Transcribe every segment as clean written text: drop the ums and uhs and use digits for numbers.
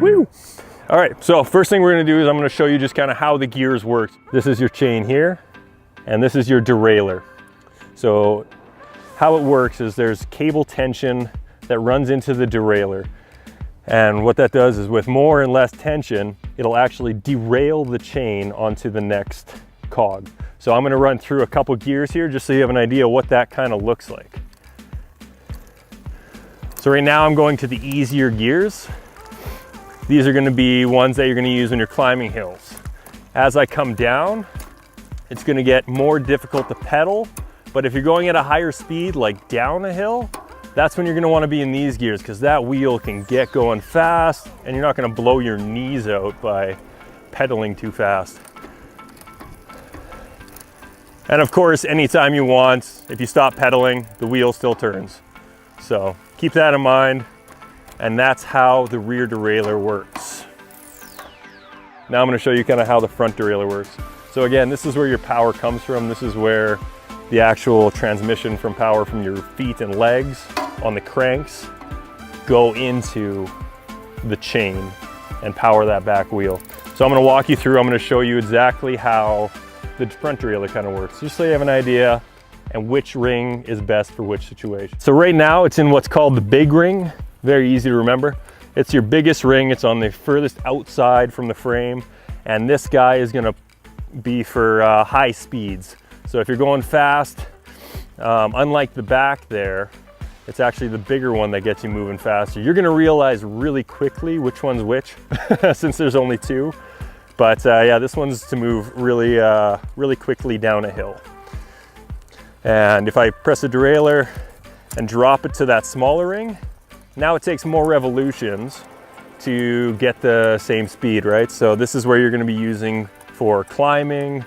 Woo! All right, so first thing we're gonna do is I'm gonna show you just kind of how the gears work. This is your chain here, and this is your derailleur. So how it works is there's cable tension that runs into the derailleur. And what that does is with more and less tension, it'll actually derail the chain onto the next cog. So I'm gonna run through a couple gears here just so you have an idea what that kind of looks like. So right now I'm going to the easier gears. These are gonna be ones that you're gonna use when you're climbing hills. As I come down, it's gonna get more difficult to pedal, but if you're going at a higher speed, like down a hill, that's when you're gonna wanna be in these gears because that wheel can get going fast and you're not gonna blow your knees out by pedaling too fast. And of course, anytime you want, if you stop pedaling, the wheel still turns. So keep that in mind. And that's how the rear derailleur works. Now I'm gonna show you kind of how the front derailleur works. So again, this is where your power comes from. This is where the actual transmission from power from your feet and legs on the cranks go into the chain and power that back wheel. So I'm gonna walk you through, I'm gonna show you exactly how the front derailleur kind of works, just so you have an idea and which ring is best for which situation. So right now it's in what's called the big ring. Very easy to remember. It's your biggest ring. It's on the furthest outside from the frame. And this guy is gonna be for high speeds. So if you're going fast, unlike the back there, it's actually the bigger one that gets you moving faster. You're gonna realize really quickly which one's which, since there's only two. But yeah, this one's to move really, really quickly down a hill. And if I press the derailleur and drop it to that smaller ring, now it takes more revolutions to get the same speed, right? So this is where you're gonna be using for climbing,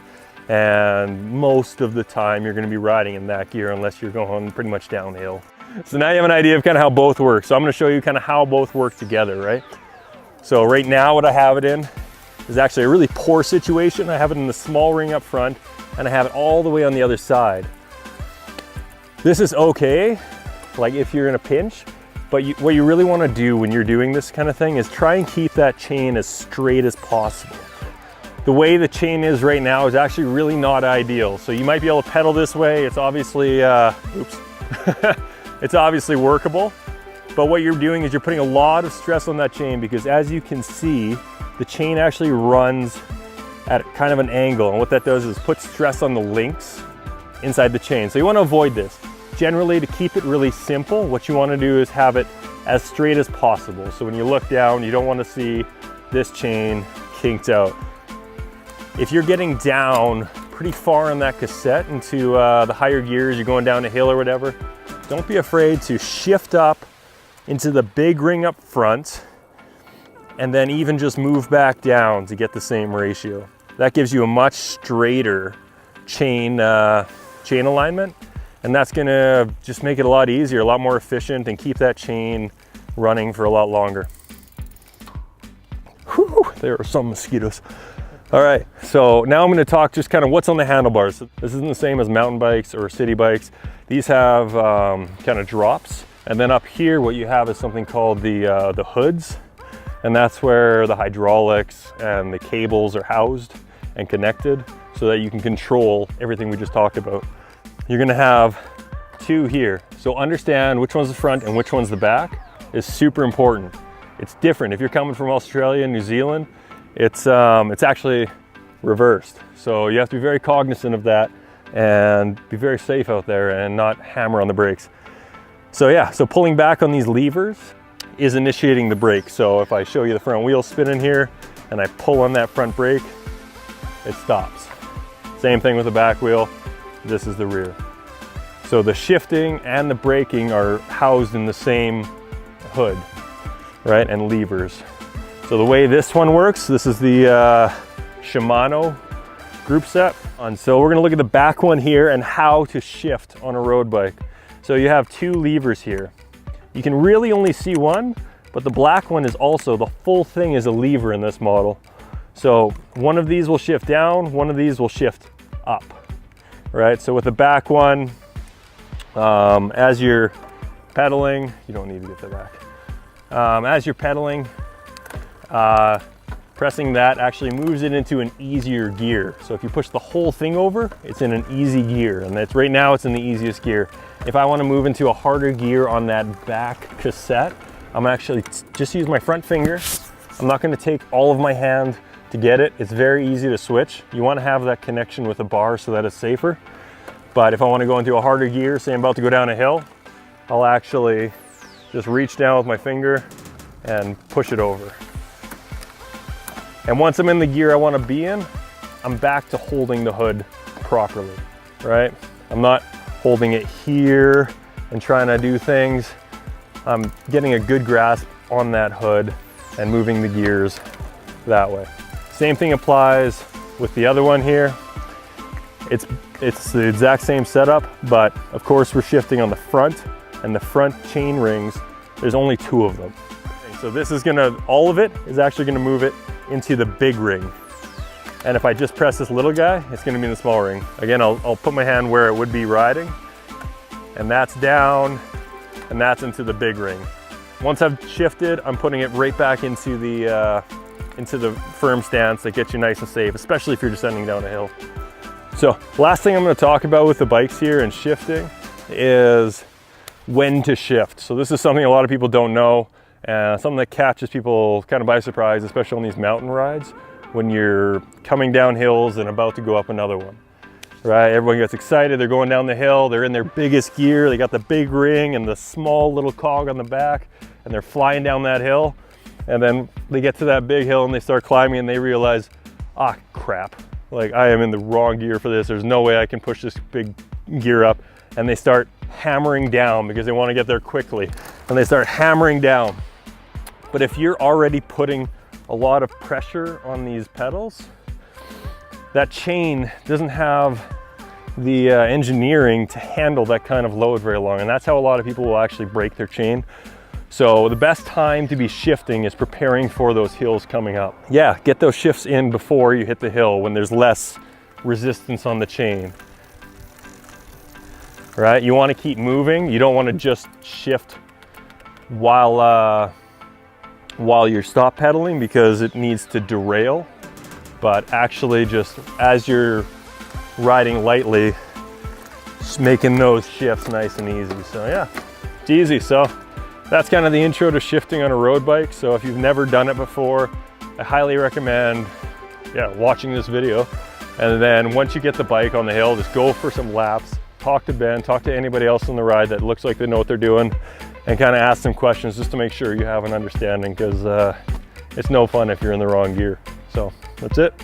and most of the time you're gonna be riding in that gear unless you're going pretty much downhill. So now you have an idea of kind of how both work. So I'm gonna show you kind of how both work together, right? So right now what I have it in is actually a really poor situation. I have it in the small ring up front and I have it all the way on the other side. This is okay, like if you're in a pinch, but what you really want to do when you're doing this kind of thing is try and keep that chain as straight as possible. The way the chain is right now is actually really not ideal. So you might be able to pedal this way. It's obviously, it's obviously workable. But what you're doing is you're putting a lot of stress on that chain because as you can see, the chain actually runs at kind of an angle. And what that does is put stress on the links inside the chain. So you want to avoid this. Generally, to keep it really simple, what you want to do is have it as straight as possible. So when you look down, you don't want to see this chain kinked out. If you're getting down pretty far on that cassette into the higher gears, you're going down a hill or whatever, don't be afraid to shift up into the big ring up front and then even just move back down to get the same ratio. That gives you a much straighter chain alignment. And that's gonna just make it a lot easier, a lot more efficient, and keep that chain running for a lot longer. Whew, there are some mosquitoes. All right, so now I'm gonna talk just kind of what's on the handlebars. This isn't the same as mountain bikes or city bikes. These have kind of drops. And then up here, what you have is something called the hoods. And that's where the hydraulics and the cables are housed and connected so that you can control everything we just talked about. You're gonna have two here. So understand which one's the front and which one's the back is super important. It's different. If you're coming from Australia and New Zealand, it's actually reversed. So you have to be very cognizant of that and be very safe out there and not hammer on the brakes. So yeah, so pulling back on these levers is initiating the brake. So if I show you the front wheel spinning here and I pull on that front brake, it stops. Same thing with the back wheel. This is the rear. So the shifting and the braking are housed in the same hood, right? And levers. So the way this one works, this is the Shimano group set. And so we're gonna look at the back one here and how to shift on a road bike. So you have two levers here. You can really only see one, but the black one is also, the full thing is a lever in this model. So one of these will shift down, one of these will shift up. Right, so with the back one, as you're pedaling, you don't need to get the back. As you're pedaling, Pressing that actually moves it into an easier gear. So if you push the whole thing over, it's in an easy gear, and that's right now it's in the easiest gear. If I want to move into a harder gear on that back cassette, I'm actually just use my front finger. I'm not going to take all of my hand to get it. It's very easy to switch. You want to have that connection with the bar so that it's safer. But if I want to go into a harder gear, say I'm about to go down a hill, I'll actually just reach down with my finger and push it over. And once I'm in the gear I want to be in, I'm back to holding the hood properly, right? I'm not holding it here and trying to do things. I'm getting a good grasp on that hood and moving the gears that way. Same thing applies with the other one here. It's the exact same setup, but of course we're shifting on the front, and the front chain rings, there's only 2 of them. So this is all of it is actually gonna move it into the big ring. And if I just press this little guy, it's gonna be in the small ring. Again, I'll put my hand where it would be riding, and that's down, and that's into the big ring. Once I've shifted, I'm putting it right back into the firm stance that gets you nice and safe, especially if you're descending down a hill. So last thing I'm gonna talk about with the bikes here and shifting is when to shift. So this is something a lot of people don't know, and something that catches people kind of by surprise, especially on these mountain rides, when you're coming down hills and about to go up another one, right? Everyone gets excited, they're going down the hill, they're in their biggest gear, they got the big ring and the small little cog on the back, and they're flying down that hill. And then they get to that big hill and they start climbing and they realize, ah, crap, like I am in the wrong gear for this. There's no way I can push this big gear up. And they start hammering down because they want to get there quickly. And they start hammering down. But if you're already putting a lot of pressure on these pedals, that chain doesn't have the engineering to handle that kind of load very long. And that's how a lot of people will actually break their chain. So the best time to be shifting is preparing for those hills coming up. Yeah, get those shifts in before you hit the hill when there's less resistance on the chain. Right? You want to keep moving. You don't want to just shift while you're stop pedaling because it needs to derail. But actually just as you're riding lightly, just making those shifts nice and easy. So yeah, it's easy. So that's kind of the intro to shifting on a road bike. So if you've never done it before, I highly recommend watching this video. And then once you get the bike on the hill, just go for some laps, talk to Ben, talk to anybody else on the ride that looks like they know what they're doing, and kind of ask them questions just to make sure you have an understanding, because it's no fun if you're in the wrong gear. So that's it.